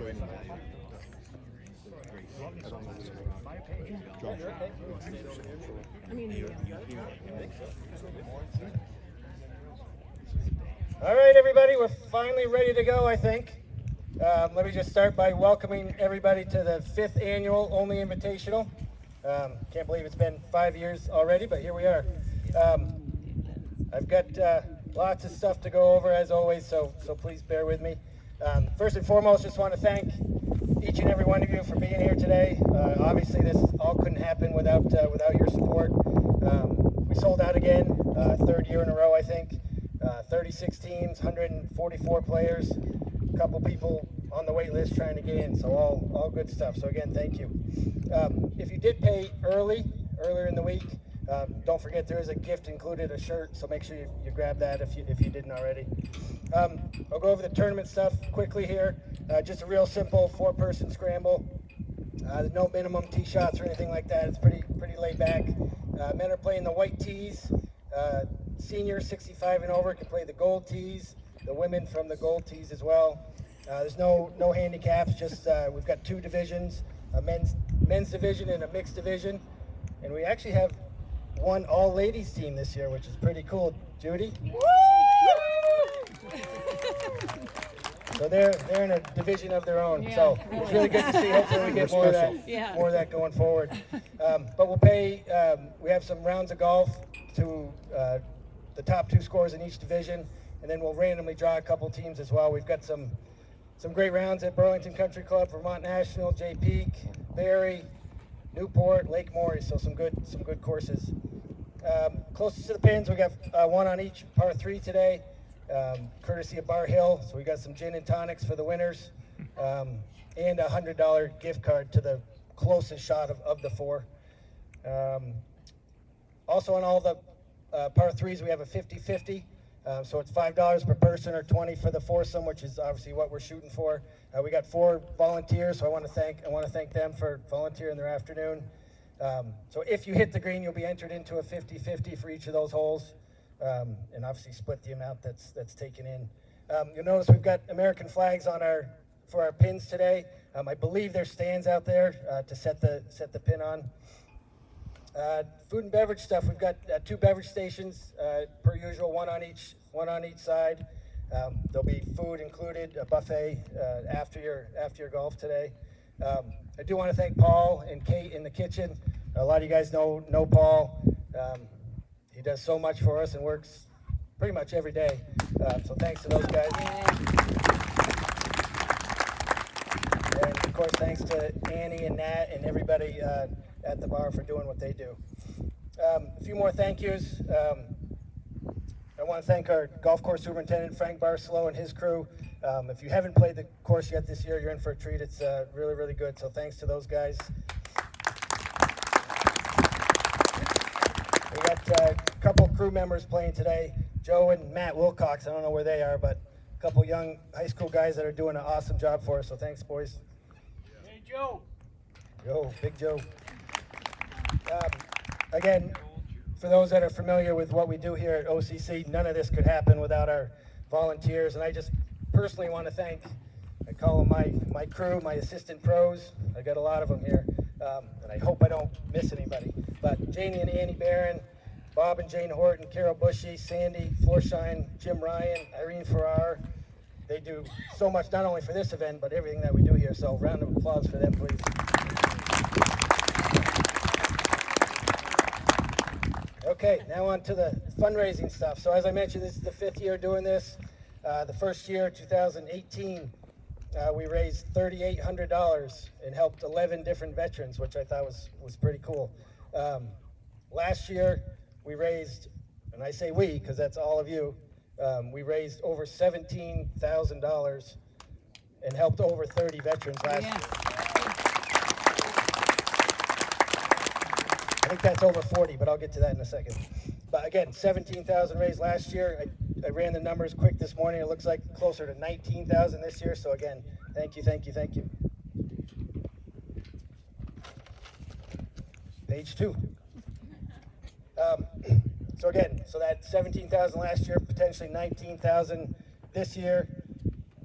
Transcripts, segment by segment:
All right, everybody, we're finally ready to go, I think. Let me just start by welcoming everybody to the 5th annual Only Invitational. Can't believe it's been 5 years already, but here we are. I've got lots of stuff to go over as always, so please bear with me. First and foremost, just want to thank each and every one of you for being here today. Obviously, this all couldn't happen without your support. We sold out again, 3rd year in a row, I think. 36 teams, 144 players, a couple people on the wait list trying to get in, so all good stuff. So again, thank you. If you did pay earlier in the week, don't forget there is a gift included, a shirt, so make sure you grab that if you didn't already. I'll go over the tournament stuff quickly here. Just a real simple 4-person scramble. There's no minimum tee shots or anything like that. It's pretty laid back. Men are playing the white tees. Seniors 65 and over can play the gold tees. The women from the gold tees as well. There's no handicaps. Just we've got 2 divisions, a men's division and a mixed division, and we actually have one all-ladies team this year, which is pretty cool. Judy? Woo! So they're in a division of their own. Yeah, so it's really good to see. Hopefully we get more of that going forward. But we'll pay. We have some rounds of golf to the top 2 scores in each division, and then we'll randomly draw a couple teams as well. We've got some great rounds at Burlington Country Club, Vermont National, Jay Peak, Barrie, Newport, Lake Maury. So some good courses. Closest to the pins, we got one on each par 3 today. Courtesy of Bar Hill, so we got some gin and tonics for the winners, and a $100 gift card to the closest shot of the 4. Also on all the par 3s, we have a 50-50, so it's $5 per person or $20 for the foursome, which is obviously what we're shooting for. We got 4 volunteers, so I want to thank them for volunteering their afternoon. So if you hit the green, you'll be entered into a 50-50 for each of those holes. And obviously split the amount that's taken in. You'll notice we've got American flags for our pins today. I believe there's stands out there to set the pin on. Food and beverage stuff. We've got 2 beverage stations per usual, one on each side. There'll be food included, a buffet after your golf today. I do want to thank Paul and Kate in the kitchen. A lot of you guys know Paul. He does so much for us and works pretty much every day. So thanks to those guys. And of course, thanks to Annie and Nat and everybody at the bar for doing what they do. A few more thank yous. I want to thank our golf course superintendent, Frank Barcelo, and his crew. If you haven't played the course yet this year, you're in for a treat. It's really, really good. So thanks to those guys. We got a couple crew members playing today, Joe and Matt Wilcox. I don't know where they are, but a couple young high school guys that are doing an awesome job for us. So thanks, boys. Hey, Joe. Yo, Big Joe. Again, for those that are familiar with what we do here at OCC, none of this could happen without our volunteers. And I just personally want to thank, I call them my crew, my assistant pros. I got a lot of them here, and I hope I don't miss anybody. But Janie and Annie Barron, Bob and Jane Horton, Carol Bushy, Sandy Florsheim, Jim Ryan, Irene Farrar. They do so much, not only for this event, but everything that we do here. So round of applause for them, please. Okay, now on to the fundraising stuff. So as I mentioned, this is the 5th year doing this. The first year, 2018, we raised $3,800 and helped 11 different veterans, which I thought was pretty cool. Last year, we raised, and I say we because that's all of you, we raised over $17,000 and helped over 30 veterans last year. I think that's over 40, but I'll get to that in a second. But again, 17,000 raised last year. I ran the numbers quick this morning. It looks like closer to 19,000 this year. So again, thank you, thank you, thank you. Page 2. So again, so that 17,000 last year, potentially 19,000 this year.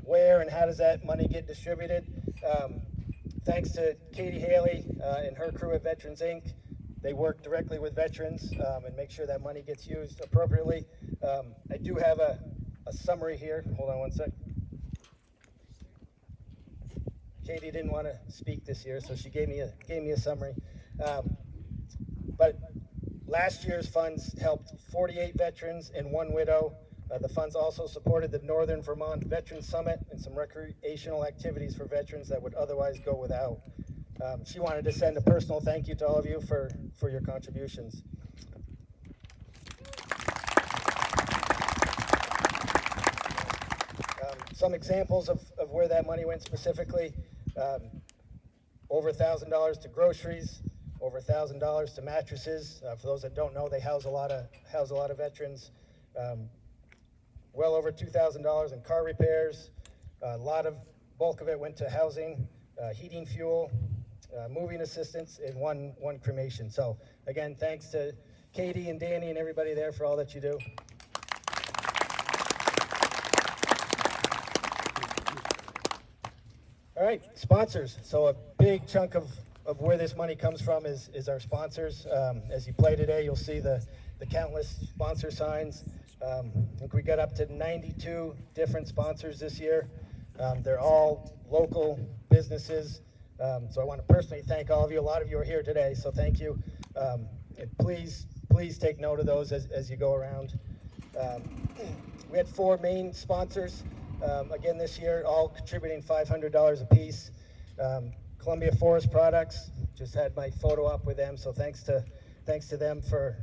Where and how does that money get distributed? Thanks to Katie Haley and her crew at Veterans Inc. They work directly with veterans and make sure that money gets used appropriately. I do have a summary here. Hold on one sec. Katie didn't want to speak this year, so she gave me a summary. But last year's funds helped 48 veterans and 1 widow. The funds also supported the Northern Vermont Veterans Summit and some recreational activities for veterans that would otherwise go without. She wanted to send a personal thank you to all of you for your contributions. Some examples of where that money went specifically: over $1,000 to groceries, over $1,000 to mattresses. For those that don't know, they house a lot of veterans. Well over $2,000 in car repairs. Bulk of it went to housing, heating fuel, moving assistance, and one cremation. So again, thanks to Katie and Danny and everybody there for all that you do. All right, sponsors. So a big chunk of where this money comes from is our sponsors. As you play today, you'll see the countless sponsor signs. I think we got up to 92 different sponsors this year. They're all local businesses. So I want to personally thank all of you. A lot of you are here today, so thank you. And please take note of those as you go around. We had 4 main sponsors again this year, all contributing $500 apiece. Columbia Forest Products, just had my photo up with them, so thanks to them for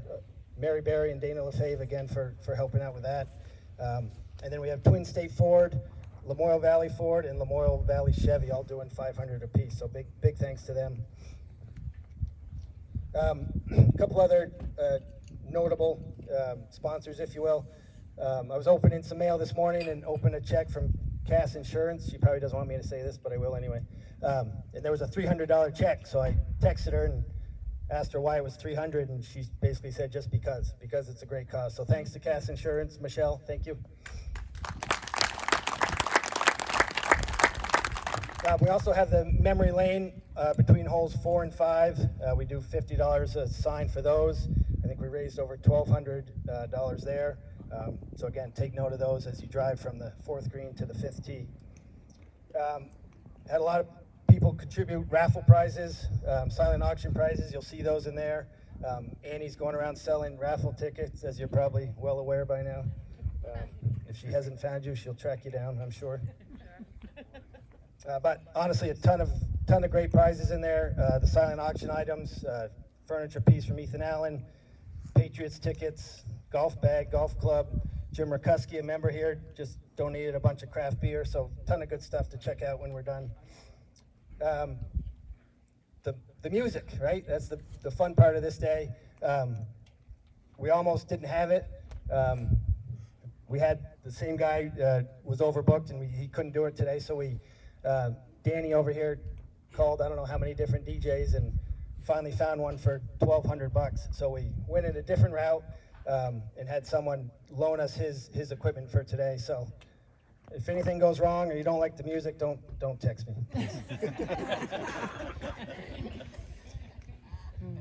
Mary Berry and Dana LaFave again for helping out with that. And then we have Twin State Ford, Lamoille Valley Ford, and Lamoille Valley Chevy all doing $500 apiece, so big thanks to them. A couple other notable sponsors, if you will. I was opening some mail this morning and opened a check from Cass Insurance. She probably doesn't want me to say this, but I will anyway. And there was a $300 check, so I texted her and asked her why it was $300, and she basically said just because it's a great cause. So thanks to Cass Insurance. Michelle, thank you. We also have the memory lane between holes 4 and 5. We do $50 a sign for those. I think we raised over $1,200 there. So again, take note of those as you drive from the 4th green to the 5th tee. Had a lot of people contribute raffle prizes, silent auction prizes. You'll see those in there. Annie's going around selling raffle tickets, as you're probably well aware by now. If she hasn't found you, she'll track you down, I'm sure. But honestly, a ton of great prizes in there. The silent auction items, furniture piece from Ethan Allen, Patriots tickets, golf bag, golf club. Jim Rakuski, a member here, just donated a bunch of craft beer, so a ton of good stuff to check out when we're done. The music, right? That's the fun part of this day. We almost didn't have it. We had the same guy was overbooked and he couldn't do it today, so Danny over here called I don't know how many different DJs and finally found one for $1,200. So we went in a different route and had someone loan us his equipment for today. So if anything goes wrong or you don't like the music, don't text me.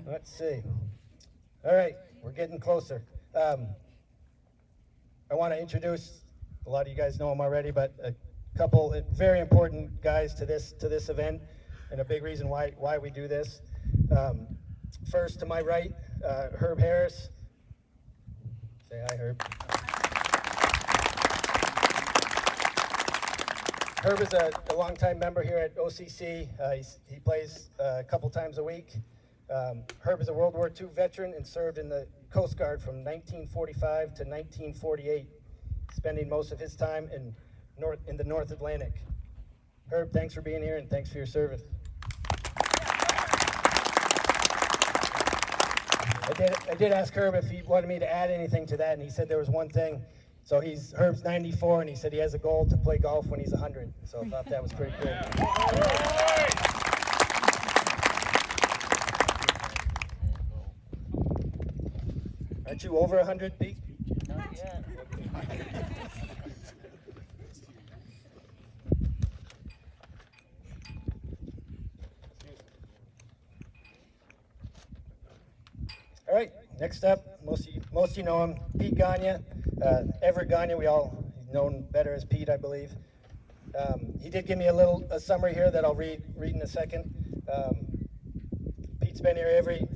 Let's see. All right, we're getting closer. I want to introduce, a lot of you guys know them already, but a couple very important guys to this event, and a big reason why we do this. First, to my right, Herb Harris. Say hi, Herb. Herb is a longtime member here at OCC. He plays a couple times a week. Herb is a World War II veteran and served in the Coast Guard from 1945 to 1948, spending most of his time in the North Atlantic. Herb, thanks for being here and thanks for your service. I did ask Herb if he wanted me to add anything to that, and he said there was one thing. So Herb's 94, and he said he has a goal to play golf when he's 100. So I thought that was pretty cool. Aren't you over 100, Pete? Not yet. All right, next up, most of you know him, Pete Gagne, Everett Gagne, we all known better as Pete, I believe. He did give me a summary here that I'll read in a second. Pete's been here every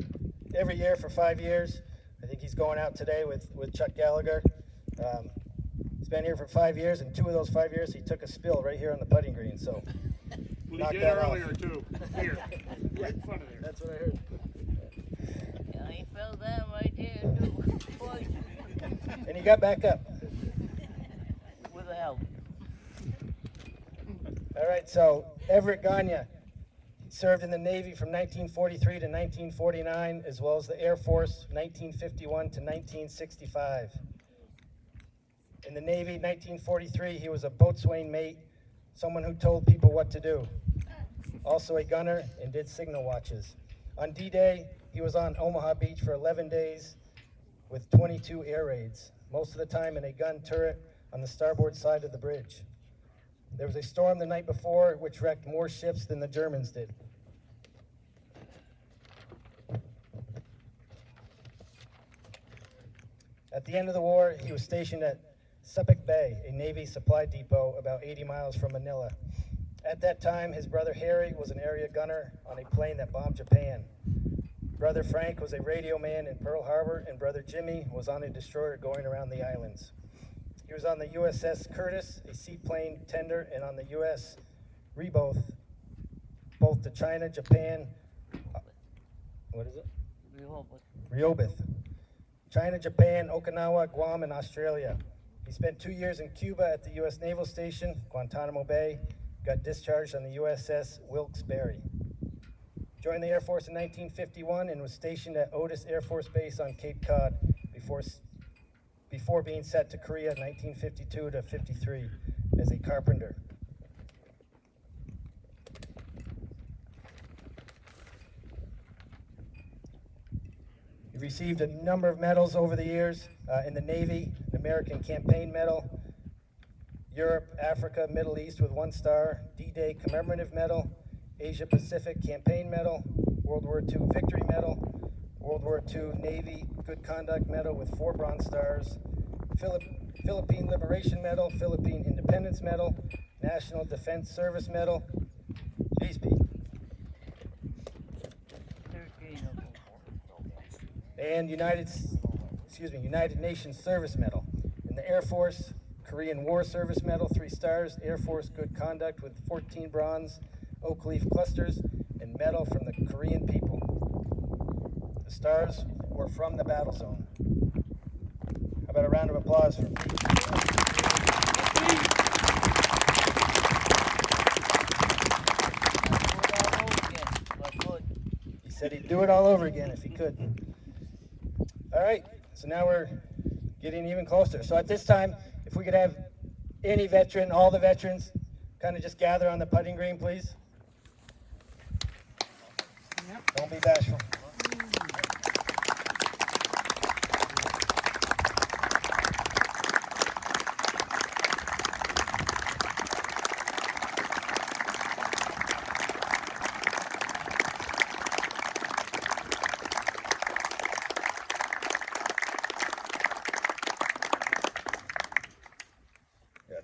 year for 5 years. I think he's going out today with Chuck Gallagher. He's been here for 5 years, and 2 of those 5 years he took a spill right here on the putting green. So well, he did earlier too. Here, right in front of there. That's what I heard. Yeah, he fell down right there too. Twice. And he got back up. With the help. All right, so Everett Gagne served in the Navy from 1943 to 1949, as well as the Air Force 1951 to 1965. In the Navy, 1943, he was a boatswain mate, someone who told people what to do. Also a gunner and did signal watches. On D-Day, he was on Omaha Beach for 11 days with 22 air raids, most of the time in a gun turret on the starboard side of the bridge. There was a storm the night before which wrecked more ships than the Germans did. At the end of the war, he was stationed at Sepik Bay, a Navy supply depot about 80 miles from Manila. At that time, his brother Harry was an area gunner on a plane that bombed Japan. Brother Frank was a radio man in Pearl Harbor, and brother Jimmy was on a destroyer going around the islands. He was on the USS Curtis, a seaplane tender, and on the US Rehoboth, both to China, Japan, what is it? Rehoboth. China, Japan, Okinawa, Guam, and Australia. He spent 2 years in Cuba at the US Naval Station, Guantanamo Bay, got discharged on the USS Wilkes-Barre. Joined the Air Force in 1951 and was stationed at Otis Air Force Base on Cape Cod before being sent to Korea in 1952 to 53 as a carpenter. He received a number of medals over the years in the Navy, an American Campaign Medal, Europe, Africa, Middle East with 1 star, D-Day Commemorative Medal, Asia Pacific Campaign Medal, World War II Victory Medal, World War II Navy Good Conduct Medal with 4 bronze stars, Philippine Liberation Medal, Philippine Independence Medal, National Defense Service Medal. Jeez, Pete. And United Nations Service Medal. In the Air Force, Korean War Service Medal, 3 stars, Air Force Good Conduct with 14 bronze, oak leaf clusters, and medal from the Korean people. The stars were from the battle zone. How about a round of applause for Pete? He said he'd do it all over again if he could. All right, so now we're getting even closer. So at this time, if we could have any veteran, all the veterans, kind of just gather on the putting green, please. Yep. Don't be bashful.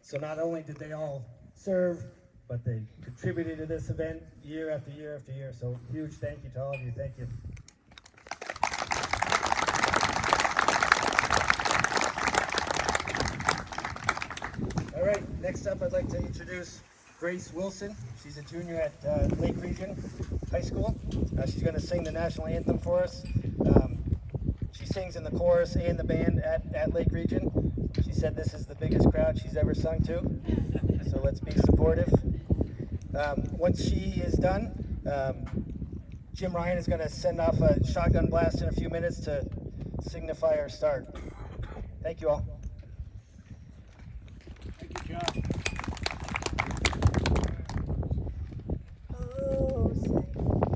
So not only did they all serve, but they contributed to this event year after year after year. So huge thank you to all of you. Thank you. All right, next up I'd like to introduce Grace Wilson. She's a junior at Lake Region High School. She's going to sing the national anthem for us. She sings in the chorus and the band at Lake Region. She said this is the biggest crowd she's ever sung to, so let's be supportive. Once she is done, Jim Ryan is going to send off a shotgun blast in a few minutes to signify our start. Thank you all. Thank you, John. Oh, say,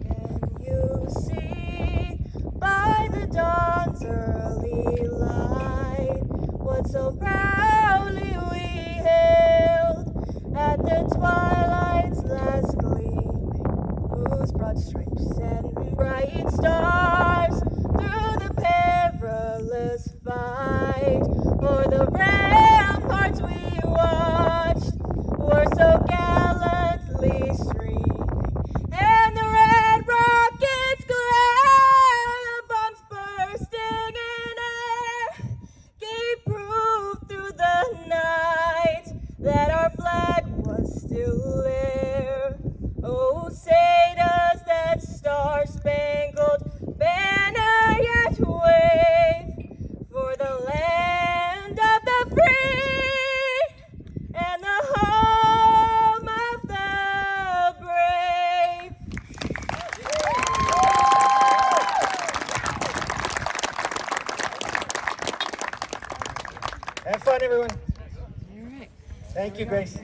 can you see by the dawn's early light what so proudly we hailed at the twilight's last gleaming, whose broad stripes and bright stars through the were so gallantly streaming, and the red rockets glare, bombs bursting in air, gave proof through the night that our flag was still there. Oh, say does that star-spangled banner yet wave for the land of the free and the home of the brave. Have fun, everyone. Thank you, Grace.